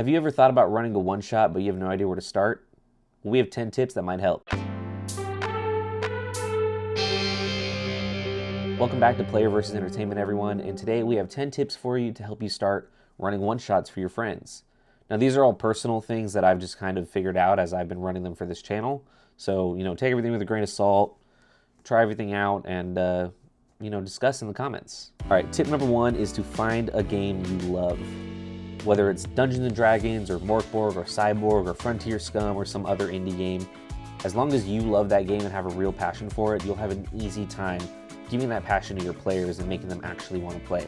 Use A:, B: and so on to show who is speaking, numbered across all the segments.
A: Have you ever thought about running a one-shot but you have no idea where to start? Well, we have 10 tips that might help. Welcome back to Player vs. Entertainment, everyone, and today we have 10 tips for you to help you start running one-shots for your friends. Now, these are all personal things that I've just kind of figured out as I've been running them for this channel. So, take everything with a grain of salt, try everything out, and, discuss in the comments. All right, tip number 1 is to find a game you love. Whether it's Dungeons & Dragons or Morkborg or Cyborg or Frontier Scum or some other indie game, as long as you love that game and have a real passion for it, you'll have an easy time giving that passion to your players and making them actually want to play.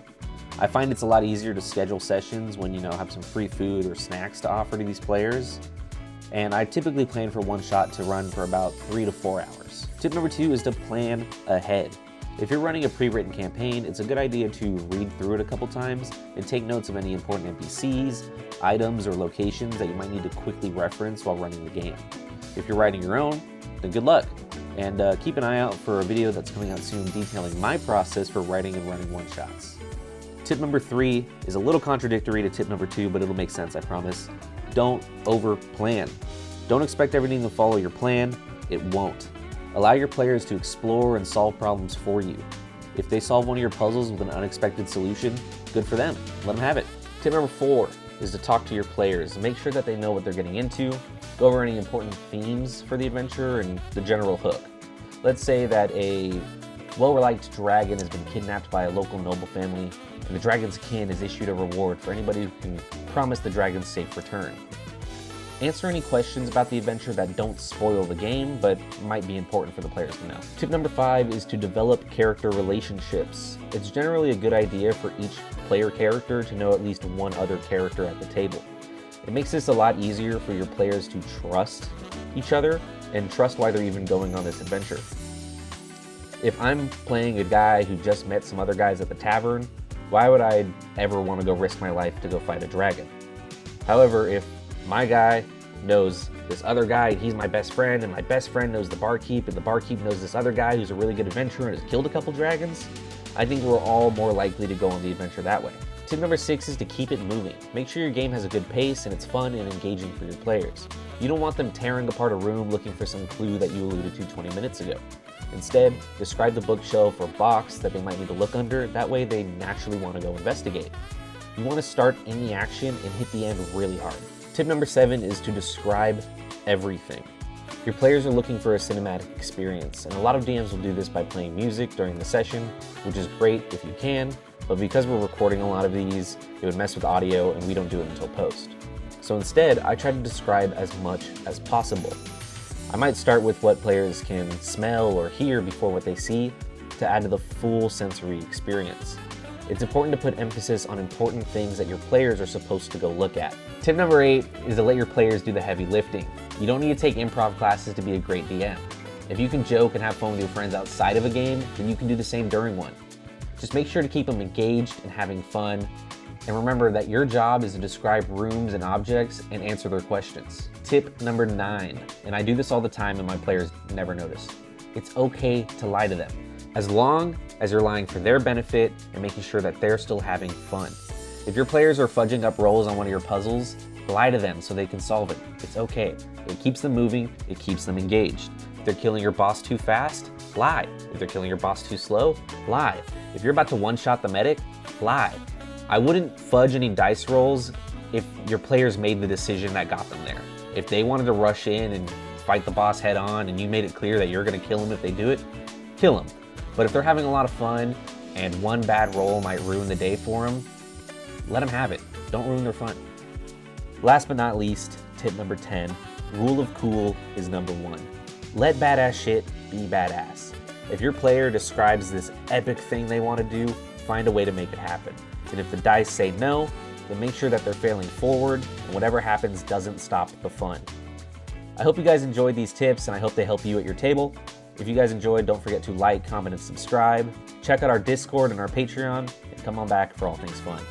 A: I find it's a lot easier to schedule sessions when have some free food or snacks to offer to these players, and I typically plan for one shot to run for about 3 to 4 hours. Tip number 2 is to plan ahead. If you're running a pre-written campaign, it's a good idea to read through it a couple times and take notes of any important NPCs, items, or locations that you might need to quickly reference while running the game. If you're writing your own, then good luck. And keep an eye out for a video that's coming out soon detailing my process for writing and running one-shots. Tip number 3 is a little contradictory to tip number 2, but it'll make sense, I promise. Don't over-plan. Don't expect everything to follow your plan. It won't. Allow your players to explore and solve problems for you. If they solve one of your puzzles with an unexpected solution, good for them. Let them have it. Tip number 4 is to talk to your players. Make sure that they know what they're getting into. Go over any important themes for the adventure and the general hook. Let's say that a well-liked dragon has been kidnapped by a local noble family, and the dragon's kin has issued a reward for anybody who can promise the dragon's safe return. Answer any questions about the adventure that don't spoil the game, but might be important for the players to know. Tip number 5 is to develop character relationships. It's generally a good idea for each player character to know at least one other character at the table. It makes this a lot easier for your players to trust each other and trust why they're even going on this adventure. If I'm playing a guy who just met some other guys at the tavern, why would I ever want to go risk my life to go fight a dragon? However, if my guy knows this other guy, he's my best friend, and my best friend knows the barkeep, and the barkeep knows this other guy who's a really good adventurer and has killed a couple dragons, I think we're all more likely to go on the adventure that way. Tip number 6 is to keep it moving. Make sure your game has a good pace and it's fun and engaging for your players. You don't want them tearing apart a room looking for some clue that you alluded to 20 minutes ago. Instead, describe the bookshelf or box that they might need to look under. That way they naturally want to go investigate. You want to start in the action and hit the end really hard. Tip number 7 is to describe everything. Your players are looking for a cinematic experience, and a lot of DMs will do this by playing music during the session, which is great if you can, but because we're recording a lot of these, it would mess with audio and we don't do it until post. So instead, I try to describe as much as possible. I might start with what players can smell or hear before what they see to add to the full sensory experience. It's important to put emphasis on important things that your players are supposed to go look at. Tip number 8 is to let your players do the heavy lifting. You don't need to take improv classes to be a great DM. If you can joke and have fun with your friends outside of a game, then you can do the same during one. Just make sure to keep them engaged and having fun, and remember that your job is to describe rooms and objects and answer their questions. Tip number 9, and I do this all the time and my players never notice. It's okay to lie to them, as long as you're lying for their benefit and making sure that they're still having fun. If your players are fudging up rolls on one of your puzzles, lie to them so they can solve it. It's okay. It keeps them moving, it keeps them engaged. If they're killing your boss too fast, lie. If they're killing your boss too slow, lie. If you're about to one-shot the medic, lie. I wouldn't fudge any dice rolls if your players made the decision that got them there. If they wanted to rush in and fight the boss head on and you made it clear that you're gonna kill them if they do it, kill them. But if they're having a lot of fun and one bad roll might ruin the day for them, let them have it. Don't ruin their fun. Last but not least, tip number 10, rule of cool is number 1. Let badass shit be badass. If your player describes this epic thing they want to do, find a way to make it happen. And if the dice say no, then make sure that they're failing forward and whatever happens doesn't stop the fun. I hope you guys enjoyed these tips and I hope they help you at your table. If you guys enjoyed, don't forget to like, comment, and subscribe. Check out our Discord and our Patreon, and come on back for all things fun.